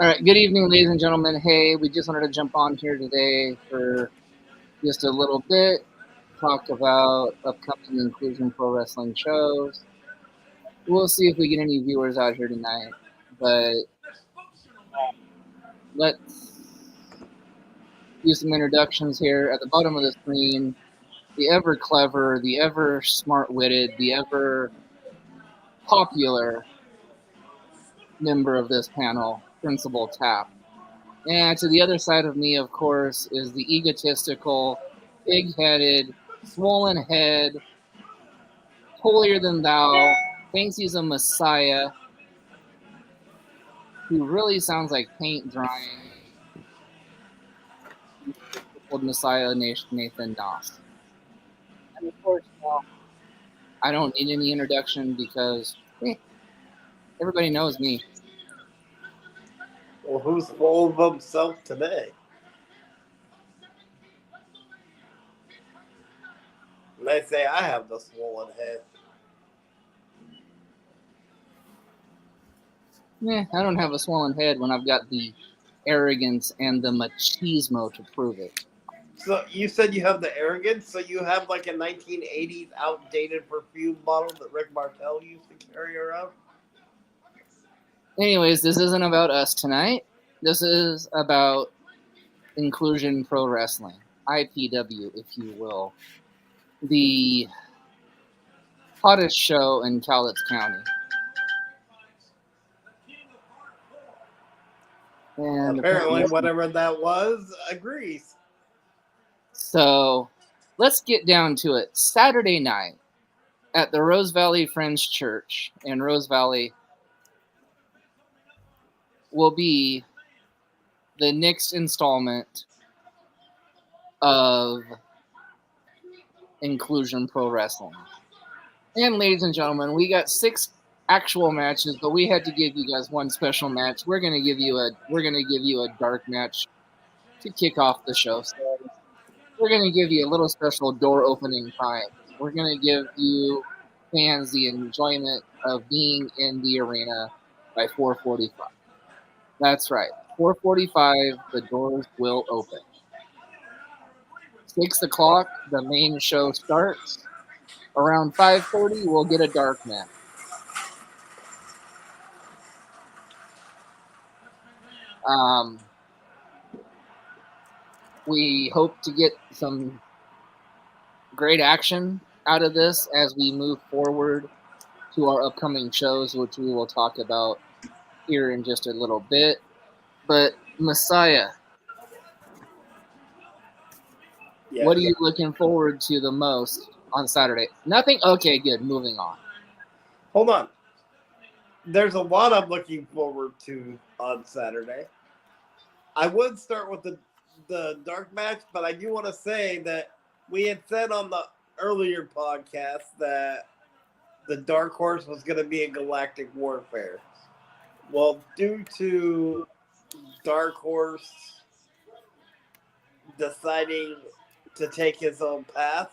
All right, good evening, ladies and gentlemen. Hey, we just wanted to jump on here today for just a little bit, talk about upcoming Inclusion Pro Wrestling shows. We'll see if we get any viewers out here tonight, but let's do some introductions here. At the bottom of the screen, the ever clever, the ever smart witted, the ever popular member of this panel, Principal Tap. And to the other side of me, of course, is the egotistical, pig-headed, swollen head, holier than thou, thinks he's a messiah, who really sounds like paint drying, old Messiah Nathan Doss. And of course, I don't need any introduction because everybody knows me. Well, who's full of himself today? And they say I have the swollen head. I don't have a swollen head when I've got the arrogance and the machismo to prove it. So you said you have the arrogance, so you have like a 1980s outdated perfume bottle that Rick Martel used to carry around? Anyways, this isn't about us tonight. This is about Inclusion Pro Wrestling, IPW, if you will. The hottest show in Cowlitz County. And apparently, whatever that was, agrees. So, let's get down to it. Saturday night at the Rose Valley Friends Church in Rose Valley will be the next installment of Inclusion Pro Wrestling. And ladies and gentlemen, we got 6 actual matches, but we had to give you guys one special match. We're gonna give you a dark match to kick off the show. So we're gonna give you a little special door opening time. We're gonna give you fans the enjoyment of being in the arena by 4:45. That's right, 4:45. The doors will open. 6 o'clock, the main show starts. Around 5:30, we'll get a dark match. We hope to get some great action out of this as we move forward to our upcoming shows, which we will talk about here in just a little bit. But Messiah, what are you looking forward to the most on Saturday? Nothing? Okay, good. Moving on. Hold on. There's a lot I'm looking forward to on Saturday. I would start with the dark match, but I do want to say that we had said on the earlier podcast that the dark horse was going to be in Galactic Warfare. Well, due to Dark Horse deciding to take his own path,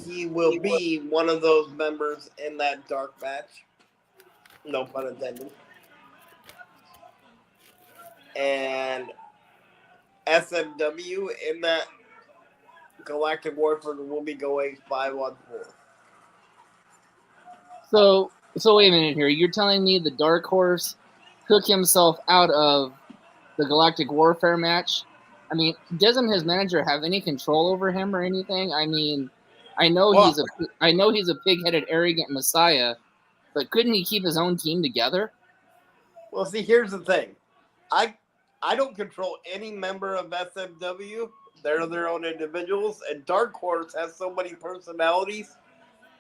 he will be one of those members in that dark match. No pun intended. And SMW in that Galactic Warfare will be going 5-on-4. So wait a minute here. You're telling me the Dark Horse took himself out of the Galactic Warfare match? I mean, doesn't his manager have any control over him or anything? I mean, I know he's a pig-headed, arrogant messiah, but couldn't he keep his own team together? Well, see, here's the thing. I don't control any member of SMW. They're their own individuals, and Dark Horse has so many personalities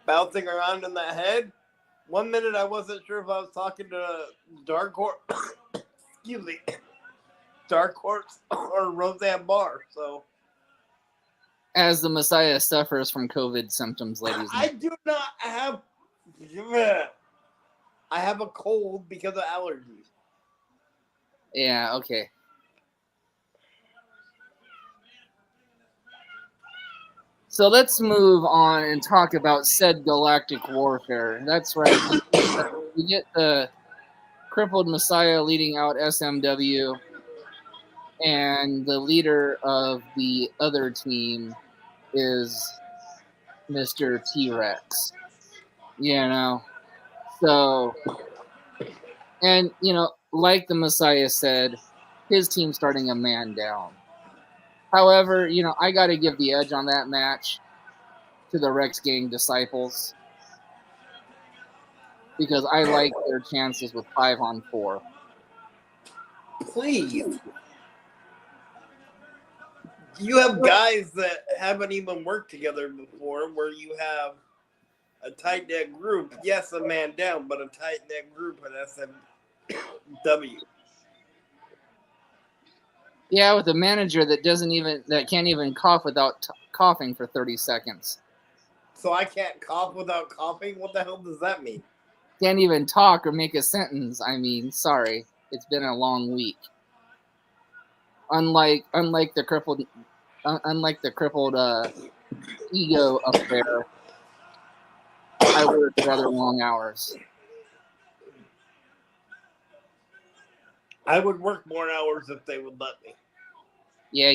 bouncing around in that head. One minute I wasn't sure if I was talking to Dark Horse, excuse me, Dark Horse or Roseanne Barr. So, as the Messiah suffers from COVID symptoms, ladies. I do not have. I have a cold because of allergies. Yeah. Okay. So let's move on and talk about said Galactic Warfare. That's right. We get the Crippled Messiah leading out SMW, and the leader of the other team is Mr. T-Rex. So, and, like the Messiah said, his team's starting a man down. However, I got to give the edge on that match to the Rex Gang Disciples because I like their chances with 5-on-4. Please. You have guys that haven't even worked together before where you have a tight-knit group. Yes, a man down, but a tight-knit group at SMW. Yeah, with a manager that can't even cough without coughing for 30 seconds. So I can't cough without coughing? What the hell does that mean? Can't even talk or make a sentence. I mean, sorry. It's been a long week. Unlike the crippled ego up there, I work rather long hours. I would work more hours if they would let me. Yeah.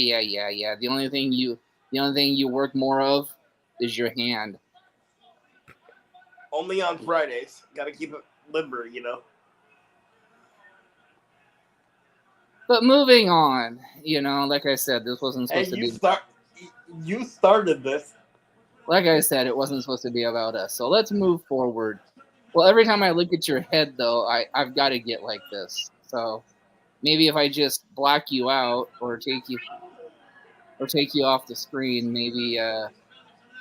The only thing you work more of is your hand. Only on Fridays. Gotta keep it limber, But moving on, like I said, this wasn't supposed to be. You started this. Like I said, it wasn't supposed to be about us. So let's move forward. Well, every time I look at your head, though, I've got to get like this. So maybe if I just black you out or take you off the screen, maybe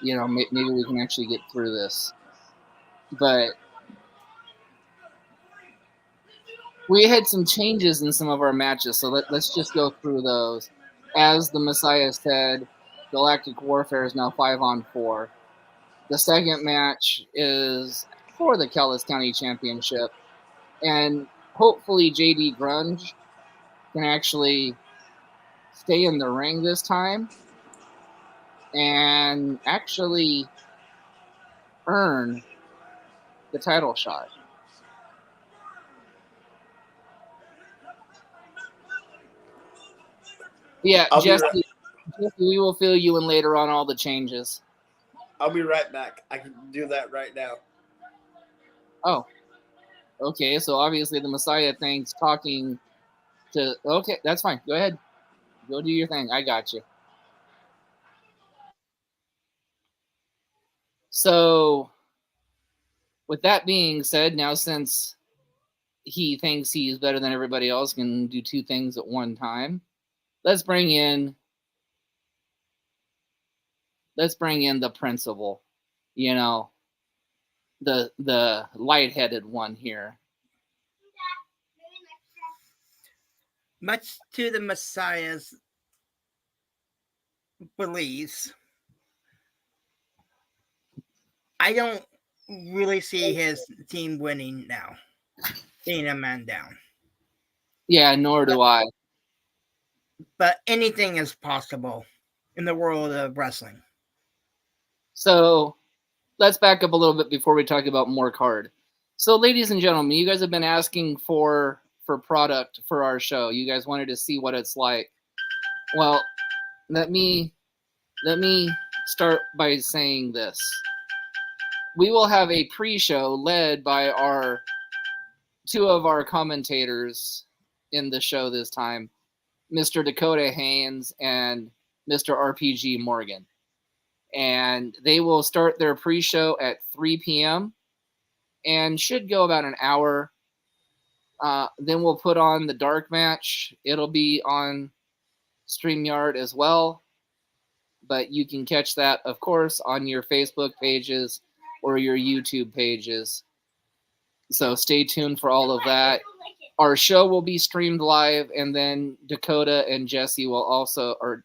maybe we can actually get through this. But we had some changes in some of our matches, so let's just go through those. As the Messiah said, Galactic Warfare is now 5-on-4. The second match is for the Callis County Championship, and hopefully JD Grunge can actually stay in the ring this time and actually earn the title shot. Yeah, Jesse, we will fill you in later on all the changes. I'll be right back. I can do that right now. Oh, okay. So obviously the Messiah thinks talking to... Okay, that's fine. Go ahead. Go do your thing. I got you. So with that being said, now since he thinks he's better than everybody else, can do two things at one time, let's bring in the principal, the lightheaded one here. Much to the Messiah's beliefs, I don't really see his team winning now, being a man down. Yeah, nor do I. But anything is possible in the world of wrestling. So let's back up a little bit before we talk about more card. So, ladies and gentlemen, you guys have been asking for product for our show. You guys wanted to see what it's like. Well, let me start by saying this. We will have a pre-show led by two of our commentators in the show this time, Mr. Dakota Haynes and Mr. RPG Morgan. And they will start their pre-show at 3 p.m. and should go about an hour. Then we'll put on the dark match. It'll be on StreamYard as well. But you can catch that, of course, on your Facebook pages or your YouTube pages. So stay tuned for all of that. Our show will be streamed live, and then Dakota and Jesse will also, or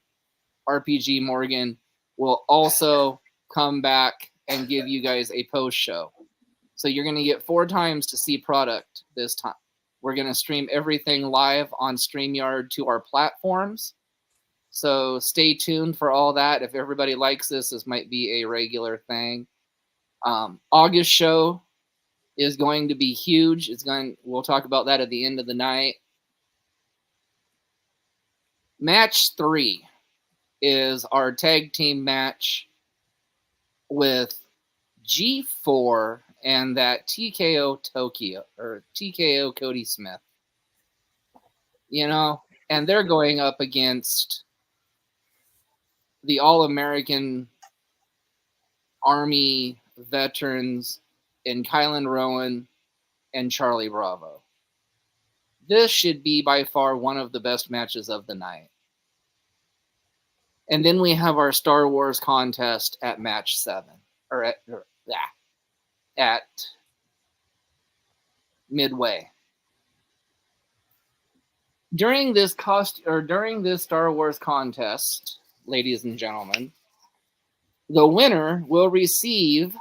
RPG Morgan, will also come back and give you guys a post show. So you're going to get 4 times to see product this time. We're going to stream everything live on StreamYard to our platforms. So stay tuned for all that. If everybody likes this might be a regular thing. August show is going to be huge. We'll talk about that at the end of the night. Match 3 is our tag team match with G4 and that TKO Tokyo or TKO Cody Smith. And they're going up against the All-American Army veterans in Kylan Rowan and Charlie Bravo. This should be by far one of the best matches of the night. And then we have our Star Wars contest at match 7, at Midway. During this Star Wars contest, ladies and gentlemen, the winner will receive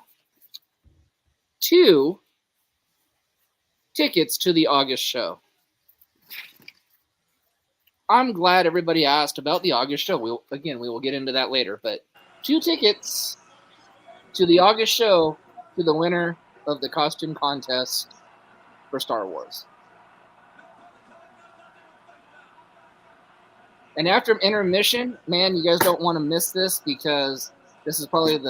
2 tickets to the August show. I'm glad everybody asked about the August show. We will get into that later, but 2 tickets to the August show to the winner of the costume contest for Star Wars. And after intermission, man, you guys don't want to miss this because this is probably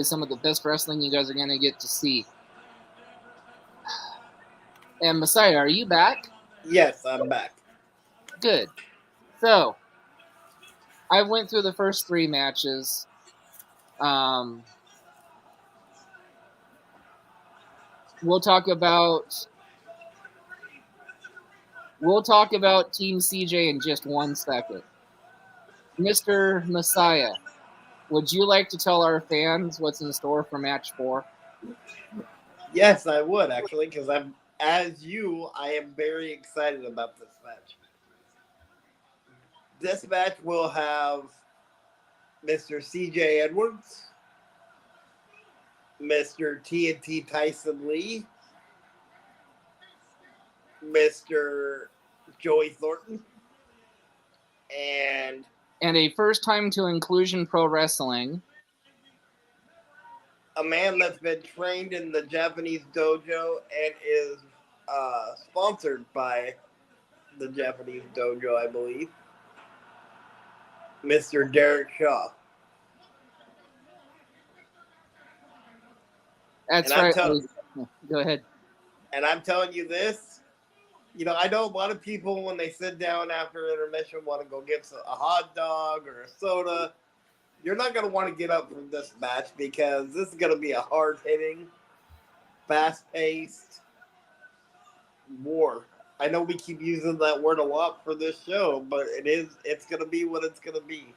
some of the best wrestling you guys are going to get to see. And Messiah, are you back? Yes, I'm back. Good. So, I went through the first 3 matches. We'll talk about Team CJ in just 1 second. Mr. Messiah, would you like to tell our fans what's in store for match 4? Yes, I would actually, because I am very excited about this match. This match will have Mr. CJ Edwards, Mr. TNT Tyson Lee, Mr. Joey Thornton, and a first time to Inclusion Pro Wrestling, a man that's been trained in the Japanese dojo and is sponsored by the Japanese dojo, I believe, Mr. Derek Shaw. That's right. Go ahead. And I'm telling you this, I know a lot of people, when they sit down after intermission, want to go get a hot dog or a soda. You're not going to want to get up from this match because this is going to be a hard-hitting, fast-paced war. I know we keep using that word a lot for this show, but it's going to be what it's going to be.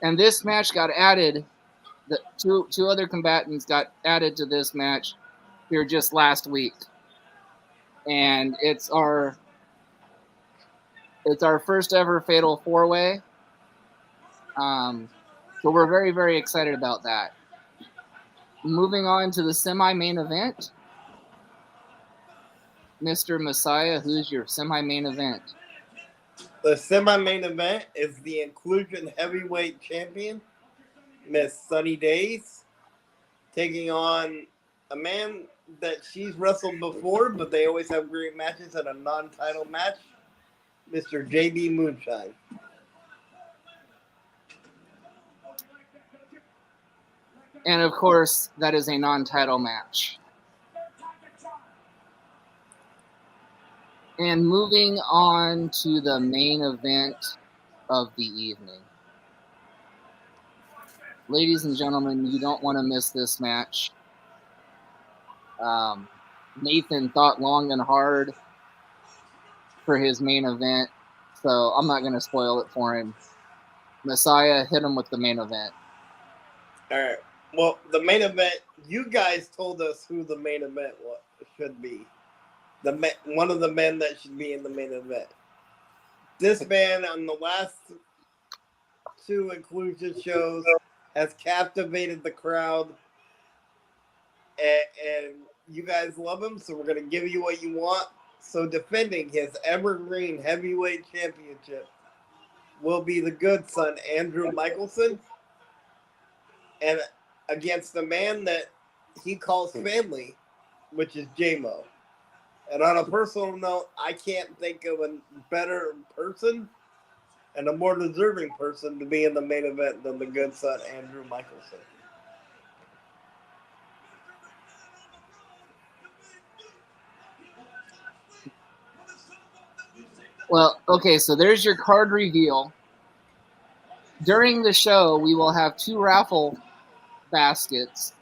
And this match got added. The two other combatants got added to this match here just last week, and it's our first ever Fatal 4-Way. So we're very, very excited about that. Moving on to the semi-main event, Mr. Messiah, who's your semi-main event? The semi-main event is the Inclusion Heavyweight Champion, Miss Sunny Days, taking on a man that she's wrestled before, but they always have great matches at a non-title match, Mr. JB Moonshine. And of course, that is a non-title match. And moving on to the main event of the evening. Ladies and gentlemen, you don't want to miss this match. Nathan thought long and hard for his main event, so I'm not going to spoil it for him. Messiah, hit him with the main event. All right. Well, the main event, you guys told us who the main event should be. One of the men that should be in the main event. This man on the last 2 inclusion shows has captivated the crowd, and you guys love him, so we're going to give you what you want. So defending his Evergreen Heavyweight Championship will be the good son, Andrew Michelson. And against a man that he calls family, which is J-Mo. And on a personal note, I can't think of a better person and a more deserving person to be in the main event than the good son, Andrew Michelson. Well, okay, so there's your card reveal. During the show, we will have 2 raffle baskets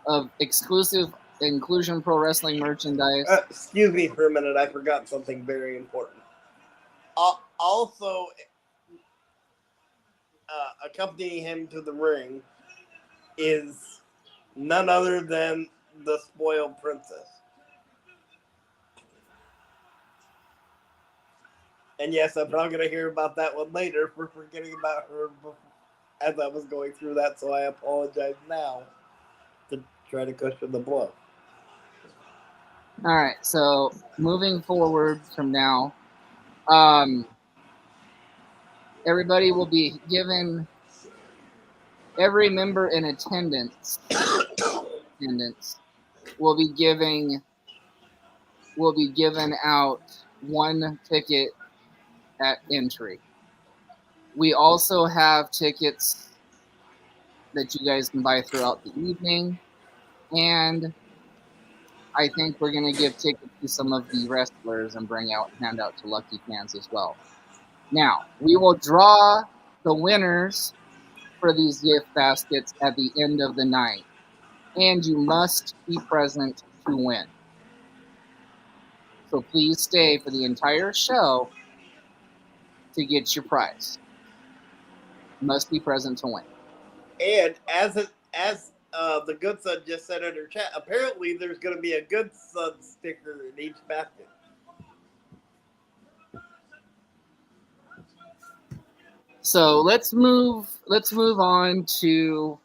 of exclusive Inclusion Pro Wrestling merchandise. Excuse me for a minute. I forgot something very important. Also, accompanying him to the ring is none other than the spoiled princess. And yes, I'm not going to hear about that one later for forgetting about her as I was going through that, so I apologize now to try to cushion the blow. All right, so moving forward from now, everybody will be given, every member in attendance will be given out 1 ticket at entry. We also have tickets that you guys can buy throughout the evening, and I think we're going to give tickets to some of the wrestlers and hand out to lucky fans as well. Now, we will draw the winners for these gift baskets at the end of the night, and you must be present to win. So please stay for the entire show to get your prize. You must be present to win. And as the Good Son just said in her chat, apparently there's going to be a Good Son sticker in each basket. So let's move on to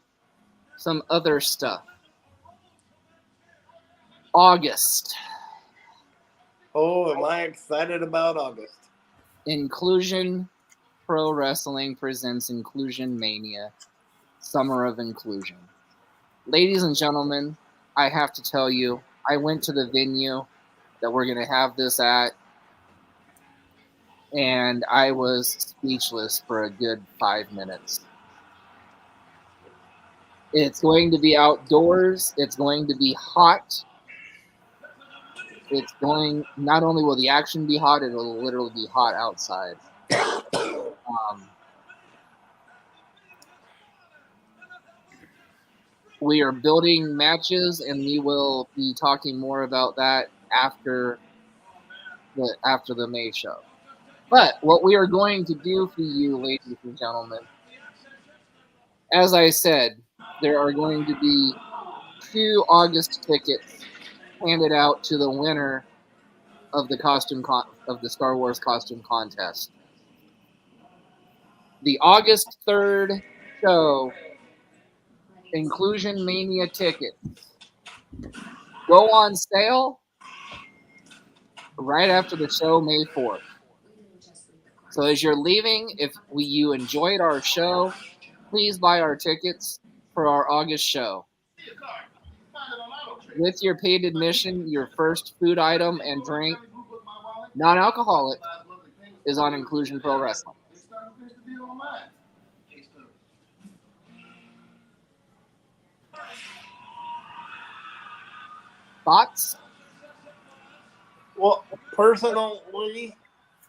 some other stuff. August. Oh, am I excited about August? Inclusion Pro Wrestling presents Inclusion Mania, Summer of Inclusion. Ladies and gentlemen, I have to tell you, I went to the venue that we're going to have this at, and I was speechless for a good 5 minutes. It's going to be outdoors. It's going to be hot. Not only will the action be hot, it will literally be hot outside. We are building matches, and we will be talking more about that after the May show. But what we are going to do for you, ladies and gentlemen, as I said, there are going to be 2 August tickets handed out to the winner of the of the Star Wars costume contest. The August 3rd show Inclusion Mania tickets go on sale right after the show, May 4th. So as you're leaving, if you enjoyed our show, please buy our tickets for our August show. With your paid admission, your first food item and drink, non-alcoholic, is on Inclusion Pro Wrestling. Thoughts? Well, personally,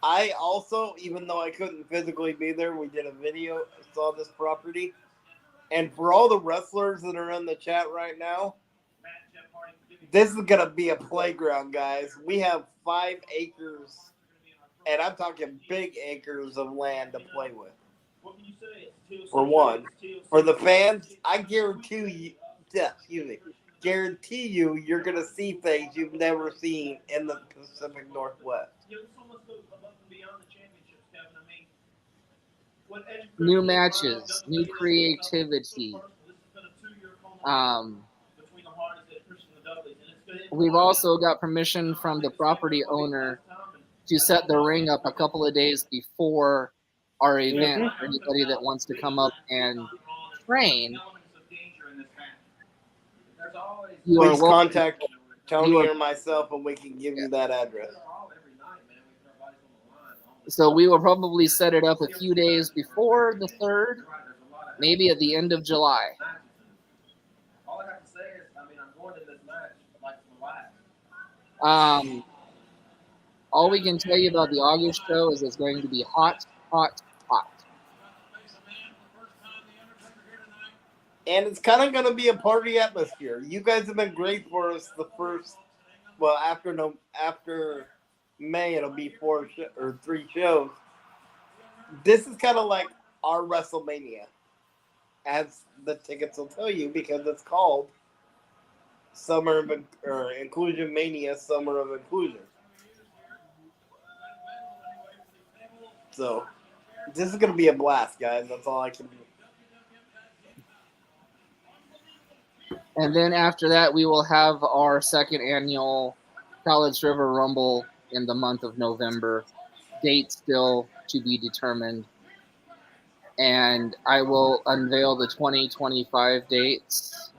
I also, even though I couldn't physically be there, we did a video, saw this property. And for all the wrestlers that are in the chat right now, this is going to be a playground, guys. We have 5 acres, and I'm talking big acres of land to play with. For one. For the fans, I guarantee you, you're going to see things you've never seen in the Pacific Northwest. New matches, new creativity. We've also got permission from the property owner to set the ring up a couple of days before our event for anybody that wants to come up and train. You are Please welcome. contact Tony You are- or myself, and we can give you that address. So we will probably set it up a few days before the 3rd, maybe at the end of July. All we can tell you about the August show is it's going to be hot, hot, hot. And it's kind of going to be a party atmosphere. You guys have been great for us the first, well, after May, it'll be 3 shows. This is kind of like our WrestleMania, as the tickets will tell you, because it's called Inclusion Mania, Summer of Inclusion. So, this is going to be a blast, guys. That's all I can do. And then after that, we will have our 2nd annual College River Rumble in the month of November. Date still to be determined. And I will unveil the 2025 dates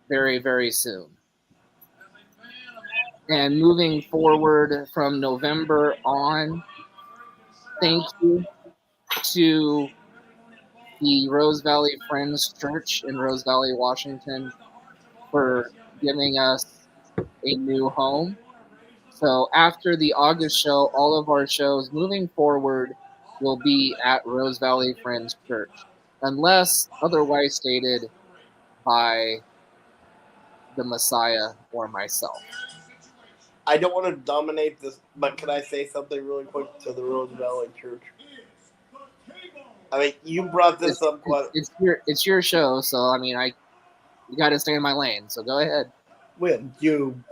very, very soon. And moving forward from November on, thank you to the Rose Valley Friends Church in Rose Valley, Washington, for giving us a new home. So after the August show, all of our shows moving forward will be at Rose Valley Friends Church, unless otherwise stated by the Messiah or myself. I don't want to dominate this, but can I say something really quick to the Rose Valley Church? I mean, you brought this up quite. It's your show, so I mean, you got to stay in my lane. So go ahead. With you.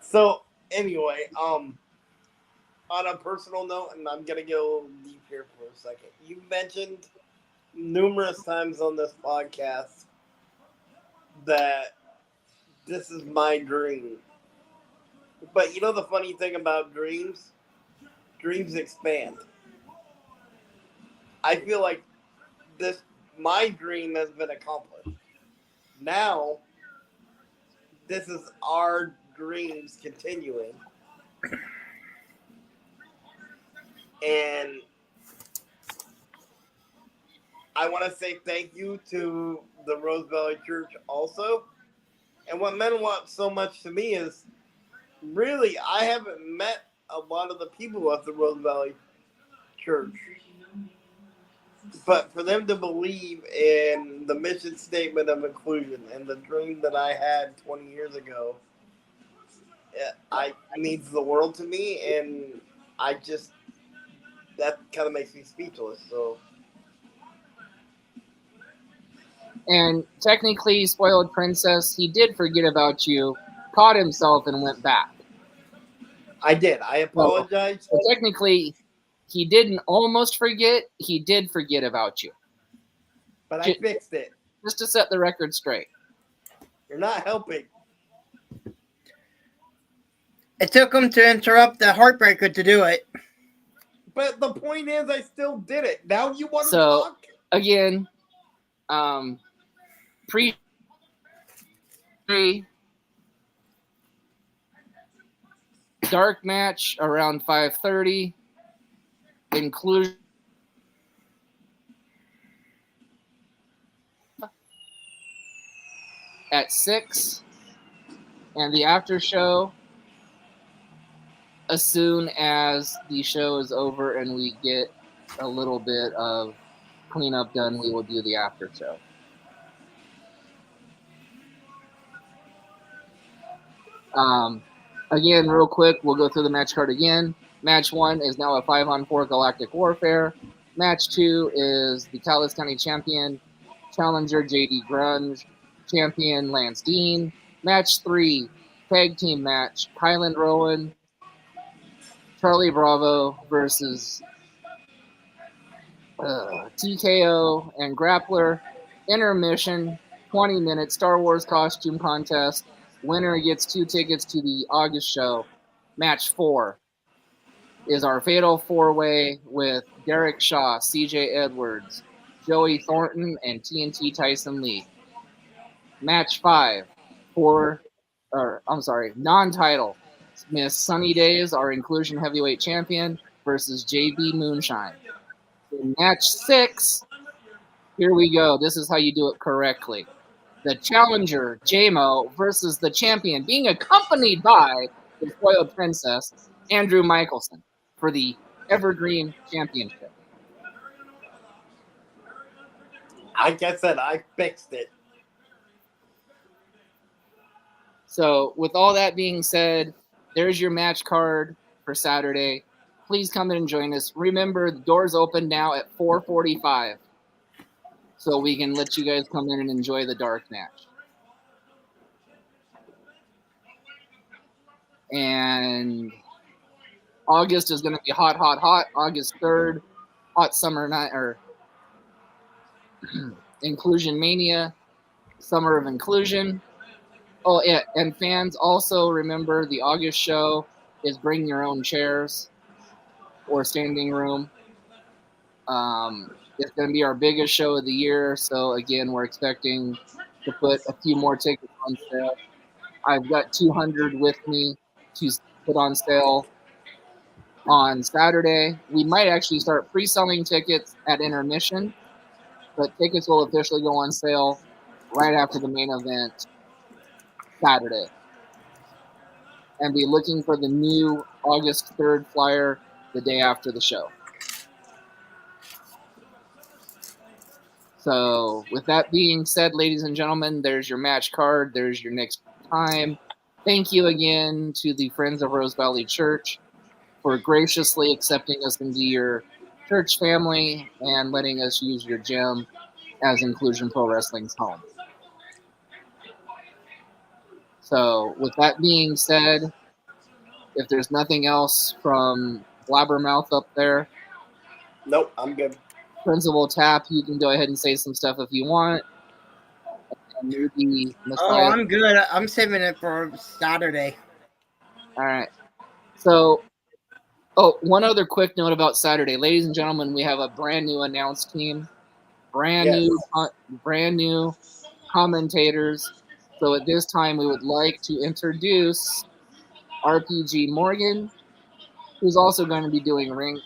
So anyway, on a personal note, and I'm gonna get a little deep here for a second. You mentioned numerous times on this podcast that this is my dream. But you know the funny thing about dreams? Dreams expand. I feel like my dream has been accomplished. Now, this is our dreams continuing. And I want to say thank you to the Rose Valley Church also. And what meant so much to me is, really, I haven't met a lot of the people at the Rose Valley Church. But for them to believe in the mission statement of inclusion and the dream that I had 20 years ago, it means the world to me, and that kind of makes me speechless. So, and technically, Spoiled Princess, he did forget about you, caught himself, and went back. I did. I apologize. So technically, he didn't almost forget. He did forget about you. But I fixed it. Just to set the record straight. You're not helping. It took him to interrupt the Heartbreaker to do it. But the point is, I still did it. Now you want to talk? Again, dark match around 5:30. Inclusion at 6, and the after show as soon as the show is over and we get a little bit of cleanup done, we will do the after show. Again, real quick, we'll go through the match card again. Match 1 is now a 5-on-4 Galactic Warfare. Match 2 is the Calais County Champion, Challenger JD Grunge, Champion Lance Dean. Match 3, Tag Team match, Kylan Rowan, Charlie Bravo versus TKO and Grappler. Intermission, 20-minute Star Wars costume contest. Winner gets 2 tickets to the August show. Match 4 is our fatal 4-way with Derek Shaw, CJ Edwards, Joey Thornton, and TNT Tyson Lee. Match 5 non-title. Miss Sunny Days, our inclusion heavyweight champion, versus JB Moonshine. In match 6, here we go. This is how you do it correctly. The challenger, JMO, versus the champion, being accompanied by the Royal Princess, Andrew Michelson, for the Evergreen Championship. Like I said, I fixed it. So, with all that being said, there's your match card for Saturday. Please come in and join us. Remember, the doors open now at 4:45, so we can let you guys come in and enjoy the dark match. And August is going to be hot, hot, hot. August 3rd, hot summer night, or Inclusion Mania, Summer of Inclusion. Oh, yeah, and fans, also remember the August show is bring your own chairs or standing room. It's going to be our biggest show of the year, so again, we're expecting to put a few more tickets on sale. I've got 200 with me to put on sale on Saturday. We might actually start pre-selling tickets at intermission, but tickets will officially go on sale right after the main event Saturday. And be looking for the new August 3rd flyer the day after the show. So, with that being said, ladies and gentlemen, there's your match card. There's your next time. Thank you again to the Friends of Rose Valley Church for graciously accepting us into your church family and letting us use your gym as Inclusion Pro Wrestling's home. So, with that being said, if there's nothing else from Blabbermouth up there, Nope, I'm good. Principal Tap, you can go ahead and say some stuff if you want. And maybe Messiah. I'm good. I'm saving it for Saturday. All right. So, one other quick note about Saturday, ladies and gentlemen, we have a brand new announced team, brand new commentators. So at this time, we would like to introduce RPG Morgan, who's also going to be doing ring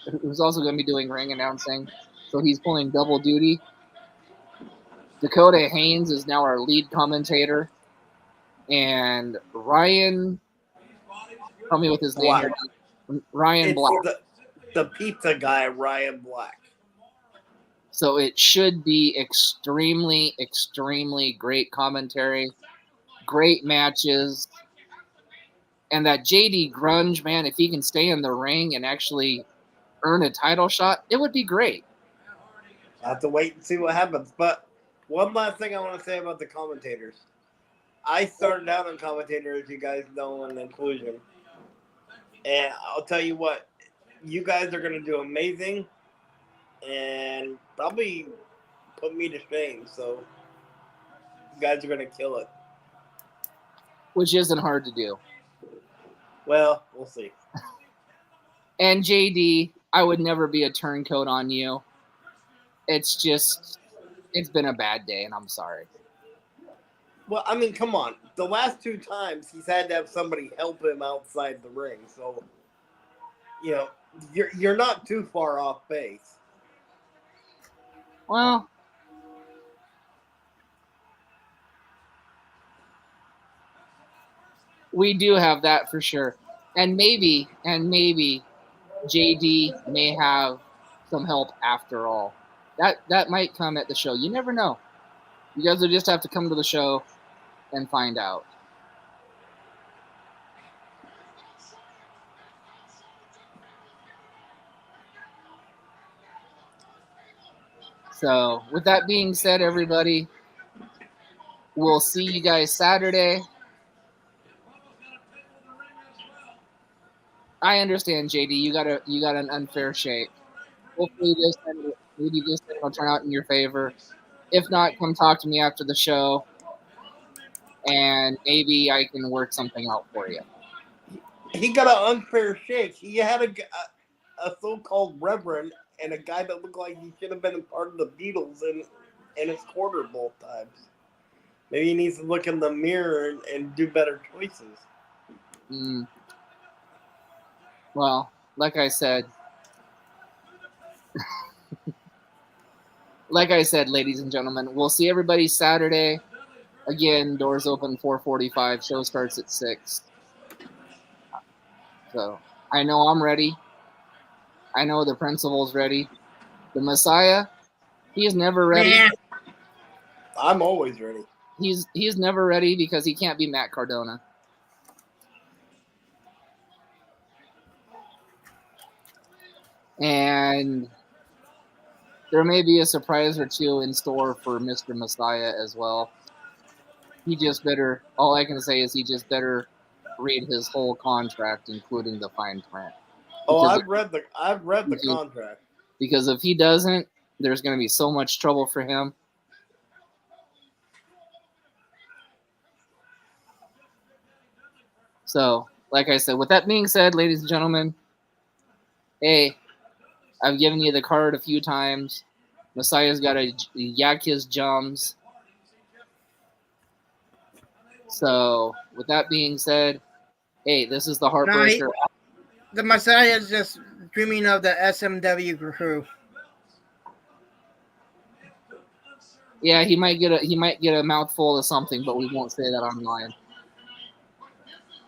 announcing. So he's pulling double duty. Dakota Haynes is now our lead commentator, and Ryan, help me with his name here. Ryan Black. The pizza guy, Ryan Black. So it should be extremely, extremely great commentary, great matches, and that JD Grunge, man, if he can stay in the ring and actually earn a title shot, it would be great. I'll have to wait and see what happens. But one last thing I want to say about the commentators. I started out on commentator, as you guys know, in Inclusion. And I'll tell you what, you guys are going to do amazing and probably put me to shame. So you guys are going to kill it. Which isn't hard to do. Well, we'll see. And JD, I would never be a turncoat on you. It's been a bad day, and I'm sorry. Well, I mean, come on. The last 2 times, he's had to have somebody help him outside the ring. So, you're not too far off base. Well, we do have that for sure. And maybe JD may have some help after all. That might come at the show. You never know. You guys will just have to come to the show and find out. So, with that being said, everybody, we'll see you guys Saturday. I understand, JD. You got an unfair shake. Hopefully, this thing will turn out in your favor. If not, come talk to me after the show, and maybe I can work something out for you. He got an unfair shake. He had a so-called reverend and a guy that looked like he should have been a part of the Beatles in his corner both times. Maybe he needs to look in the mirror and do better choices. Well, like I said, ladies and gentlemen, we'll see everybody Saturday. Again, doors open 4:45. Show starts at 6. So I know I'm ready. I know the principal's ready. The Messiah, he's never ready. Man, I'm always ready. He's never ready because he can't be Matt Cardona. And there may be a surprise or two in store for Mr. Messiah as well. He just better, all I can say is he just better read his whole contract, including the fine print. Oh, Because I've read the contract. Because if he doesn't, there's going to be so much trouble for him. So, like I said, with that being said, ladies and gentlemen, hey, I've given you the card a few times. Messiah's got to yak his jums. So, with that being said, hey, this is the Heartbreaker. The Messiah is just dreaming of the SMW crew. Yeah, he might get a mouthful of something, but we won't say that online.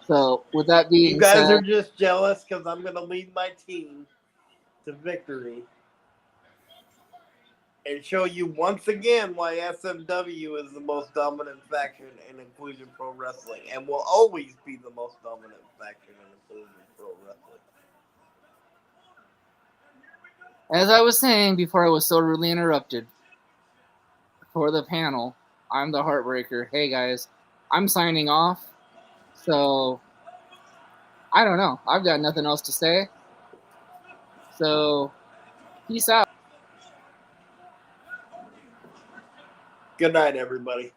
So, with that being You guys said, are just jealous because I'm going to lead my team to victory and show you once again why SMW is the most dominant faction in Inclusion Pro Wrestling and will always be the most dominant faction in Inclusion Pro Wrestling. as I was saying before I was so rudely interrupted, for the panel, I'm the Heartbreaker. Hey guys, I'm signing off. So, I don't know. I've got nothing else to say. So, peace out. Good night, everybody.